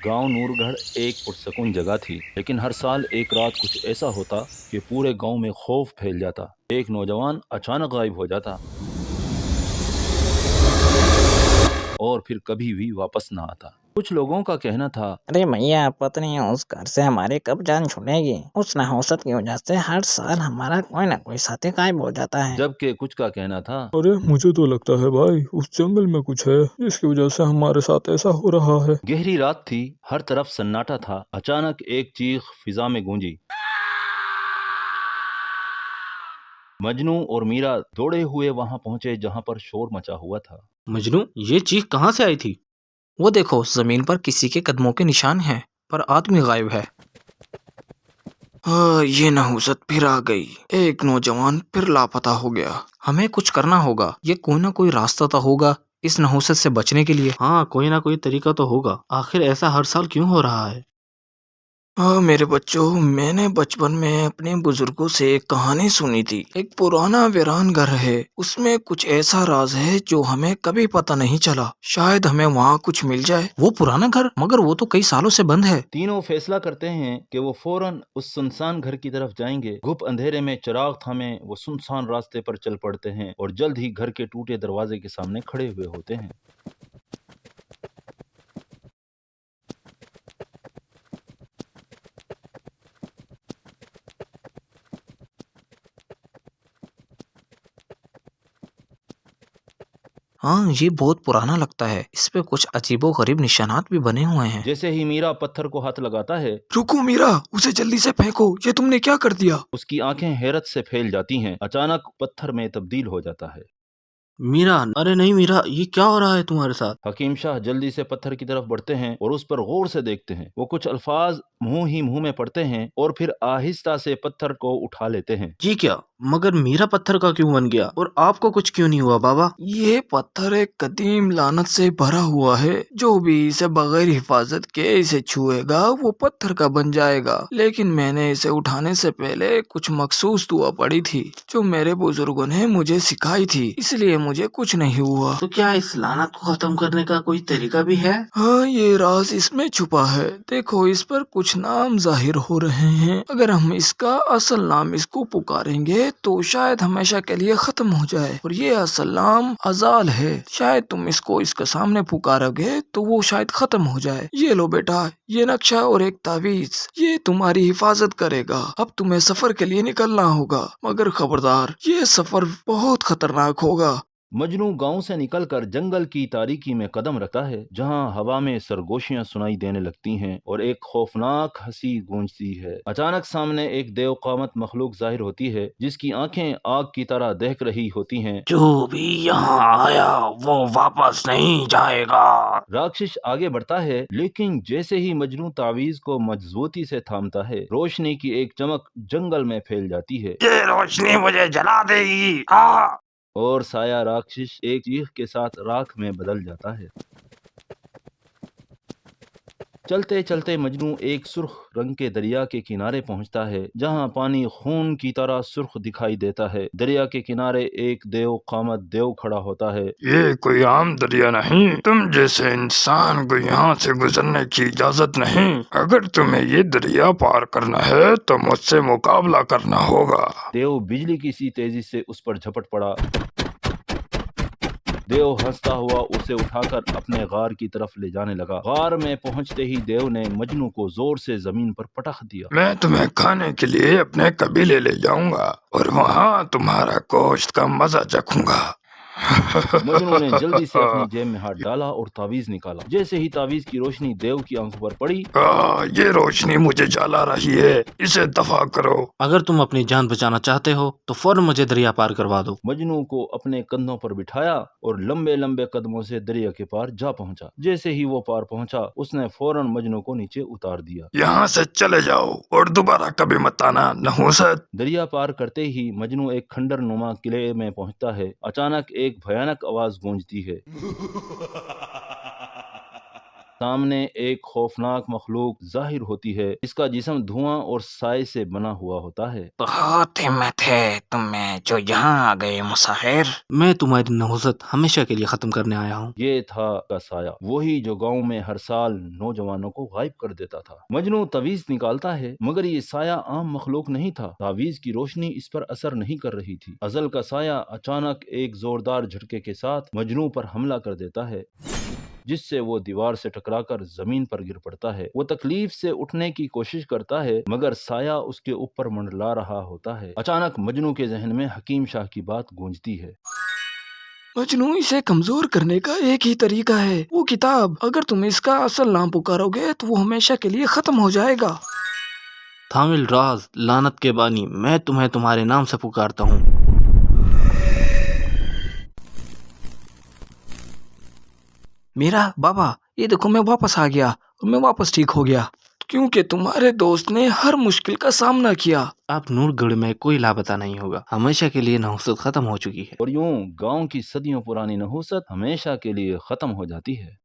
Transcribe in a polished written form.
گاؤں نورگڑھ ایک پرسکون جگہ تھی، لیکن ہر سال ایک رات کچھ ایسا ہوتا کہ پورے گاؤں میں خوف پھیل جاتا۔ ایک نوجوان اچانک غائب ہو جاتا اور پھر کبھی بھی واپس نہ آتا۔ کچھ لوگوں کا کہنا تھا، ارے میاں، پتہ نہیں اس گھر سے ہماری کب جان چھوٹے گی۔ اس نحوست کی وجہ سے ہر سال ہمارا کوئی نہ کوئی ساتھی غائب ہو جاتا ہے۔ جبکہ کچھ کا کہنا تھا، ارے مجھے تو لگتا ہے بھائی اس جنگل میں کچھ ہے جس کی وجہ سے ہمارے ساتھ ایسا ہو رہا ہے۔ گہری رات تھی، ہر طرف سناٹا تھا۔ اچانک ایک چیخ فضا میں گونجی۔ مجنو اور میرا دوڑے ہوئے وہاں پہنچے جہاں پر شور مچا ہوا تھا۔ مجنو، یہ چیخ کہاں سے آئی تھی؟ وہ دیکھو، زمین پر کسی کے قدموں کے نشان ہیں، پر آدمی غائب ہے۔ یہ نحوست پھر آ گئی، ایک نوجوان پھر لاپتہ ہو گیا۔ ہمیں کچھ کرنا ہوگا، یہ کوئی نہ کوئی راستہ تو ہوگا اس نحوست سے بچنے کے لیے۔ ہاں، کوئی نہ کوئی طریقہ تو ہوگا، آخر ایسا ہر سال کیوں ہو رہا ہے؟ میرے بچوں، میں نے بچپن میں اپنے بزرگوں سے ایک کہانی سنی تھی۔ ایک پرانا ویران گھر ہے، اس میں کچھ ایسا راز ہے جو ہمیں کبھی پتہ نہیں چلا۔ شاید ہمیں وہاں کچھ مل جائے۔ وہ پرانا گھر؟ مگر وہ تو کئی سالوں سے بند ہے۔ تینوں فیصلہ کرتے ہیں کہ وہ فوراً اس سنسان گھر کی طرف جائیں گے۔ گھپ اندھیرے میں چراغ تھامے وہ سنسان راستے پر چل پڑتے ہیں اور جلد ہی گھر کے ٹوٹے دروازے کے سامنے کھڑے ہوئے ہوتے ہیں۔ ہاں، یہ بہت پرانا لگتا ہے، اس پہ کچھ عجیب و غریب نشانات بھی بنے ہوئے ہیں۔ جیسے ہی میرا پتھر کو ہاتھ لگاتا ہے، رکو میرا، اسے جلدی سے پھینکو، یہ تم نے کیا کر دیا؟ اس کی آنکھیں حیرت سے پھیل جاتی ہیں۔ اچانک پتھر میں تبدیل ہو جاتا ہے۔ میرا، ارے نہیں میرا، یہ کیا ہو رہا ہے تمہارے ساتھ؟ حکیم شاہ جلدی سے پتھر کی طرف بڑھتے ہیں اور اس پر غور سے دیکھتے ہیں۔ وہ کچھ الفاظ منہ ہی منہ میں پڑھتے ہیں اور پھر آہستہ سے پتھر کو اٹھا لیتے ہیں۔ یہ کیا؟ مگر میرا پتھر کا کیوں بن گیا اور آپ کو کچھ کیوں نہیں ہوا بابا؟ یہ پتھر ایک قدیم لعنت سے بھرا ہوا ہے، جو بھی اسے بغیر حفاظت کے اسے چھوئے گا وہ پتھر کا بن جائے گا۔ لیکن میں نے اسے اٹھانے سے پہلے کچھ مخصوص دعا پڑھی تھی جو میرے بزرگوں نے مجھے سکھائی تھی، اس لیے مجھے کچھ نہیں ہوا۔ تو کیا اس لعنت کو ختم کرنے کا کوئی طریقہ بھی ہے؟ ہاں، یہ راز اس میں چھپا ہے۔ دیکھو، اس پر کچھ نام ظاہر ہو رہے ہیں، اگر ہم اس کا اصل نام اس کو پکاریں گے تو شاید ہمیشہ کے لیے ختم ہو جائے، اور یہ اصل نام ازال ہے۔ شاید تم اس کو اس کے سامنے پکارو گے تو وہ شاید ختم ہو جائے۔ یہ لو بیٹا، یہ نقشہ اور ایک تعویذ، یہ تمہاری حفاظت کرے گا۔ اب تمہیں سفر کے لیے نکلنا ہوگا، مگر خبردار، یہ سفر بہت خطرناک ہوگا۔ مجنو گاؤں سے نکل کر جنگل کی تاریکی میں قدم رکھتا ہے، جہاں ہوا میں سرگوشیاں سنائی دینے لگتی ہیں اور ایک خوفناک ہنسی گونجتی ہے۔ اچانک سامنے ایک دیو قامت مخلوق ظاہر ہوتی ہے، جس کی آنکھیں آگ کی طرح دہک رہی ہوتی ہیں۔ جو بھی یہاں آیا وہ واپس نہیں جائے گا۔ راکشش آگے بڑھتا ہے، لیکن جیسے ہی مجنو تعویذ کو مضبوطی سے تھامتا ہے، روشنی کی ایک چمک جنگل میں پھیل جاتی ہے یہ روشنی مجھے جلا دے گی۔ اور سایہ راکشش ایک چیخ کے ساتھ راکھ میں بدل جاتا ہے۔ چلتے چلتے مجنو ایک سرخ رنگ کے دریا کے کنارے پہنچتا ہے، جہاں پانی خون کی طرح سرخ دکھائی دیتا ہے۔ دریا کے کنارے ایک دیو قامت دیو کھڑا ہوتا ہے۔ یہ کوئی عام دریا نہیں، تم جیسے انسان کو یہاں سے گزرنے کی اجازت نہیں۔ اگر تمہیں یہ دریا پار کرنا ہے تو مجھ سے مقابلہ کرنا ہوگا۔ دیو بجلی کی سی تیزی سے اس پر جھپٹ پڑا۔ دیو ہنستا ہوا اسے اٹھا کر اپنے غار کی طرف لے جانے لگا۔ غار میں پہنچتے ہی دیو نے مجنو کو زور سے زمین پر پٹخ دیا۔ میں تمہیں کھانے کے لیے اپنے قبیلے لے جاؤں گا اور وہاں تمہارا گوشت کا مزہ چکھوں گا۔ مجنو نے جلدی سے اپنی جیب میں ہاتھ ڈالا اور تعویذ نکالا۔ جیسے ہی تعویذ کی روشنی دیو کی آنکھوں پر پڑی، یہ روشنی مجھے جلا رہی ہے، اسے دفع کرو۔ اگر تم اپنی جان بچانا چاہتے ہو تو فوراً مجھے دریا پار کروا دو۔ مجنو کو اپنے کندھوں پر بٹھایا اور لمبے لمبے قدموں سے دریا کے پار جا پہنچا۔ جیسے ہی وہ پار پہنچا، اس نے فوراً مجنو کو نیچے اتار دیا۔ یہاں سے چلے جاؤ اور دوبارہ کبھی مت آنا، نحوست۔ دریا پار کرتے ہی مجنو ایک کھنڈر نما قلعے میں پہنچتا ہے۔ اچانک ایک بھیانک آواز گونجتی ہے۔ سامنے ایک خوفناک مخلوق ظاہر ہوتی ہے، اس کا جسم دھواں اور سائے سے بنا ہوا ہوتا ہے۔ بہت ہمت ہے تم میں جو یہاں آ گئے مسافر۔ میں تمہاری نحوست ہمیشہ کے لیے ختم کرنے آیا ہوں۔ یہ تھا کا سایہ، وہی جو گاؤں میں ہر سال نوجوانوں کو غائب کر دیتا تھا۔ مجنو تعویذ نکالتا ہے، مگر یہ سایہ عام مخلوق نہیں تھا۔ تعویذ کی روشنی اس پر اثر نہیں کر رہی تھی۔ ازل کا سایہ اچانک ایک زوردار جھٹکے کے ساتھ مجنو پر حملہ کر دیتا ہے، جس سے وہ دیوار سے ٹکرا کر زمین پر گر پڑتا ہے۔ وہ تکلیف سے اٹھنے کی کوشش کرتا ہے، مگر سایہ اس کے اوپر منڈلا رہا ہوتا ہے۔ اچانک مجنو کے ذہن میں حکیم شاہ کی بات گونجتی ہے۔ مجنو، اسے کمزور کرنے کا ایک ہی طریقہ ہے، وہ کتاب۔ اگر تم اس کا اصل نام پکارو گے تو وہ ہمیشہ کے لیے ختم ہو جائے گا۔ تھامل راز، لعنت کے بانی، میں تمہیں تمہارے نام سے پکارتا ہوں۔ میرا بابا، یہ دیکھو میں واپس آ گیا اور میں واپس ٹھیک ہو گیا، کیونکہ تمہارے دوست نے ہر مشکل کا سامنا کیا۔ اب نور گڑھ میں کوئی لاپتہ نہیں ہوگا، ہمیشہ کے لیے نحوست ختم ہو چکی ہے۔ اور یوں گاؤں کی صدیوں پرانی نحوست ہمیشہ کے لیے ختم ہو جاتی ہے۔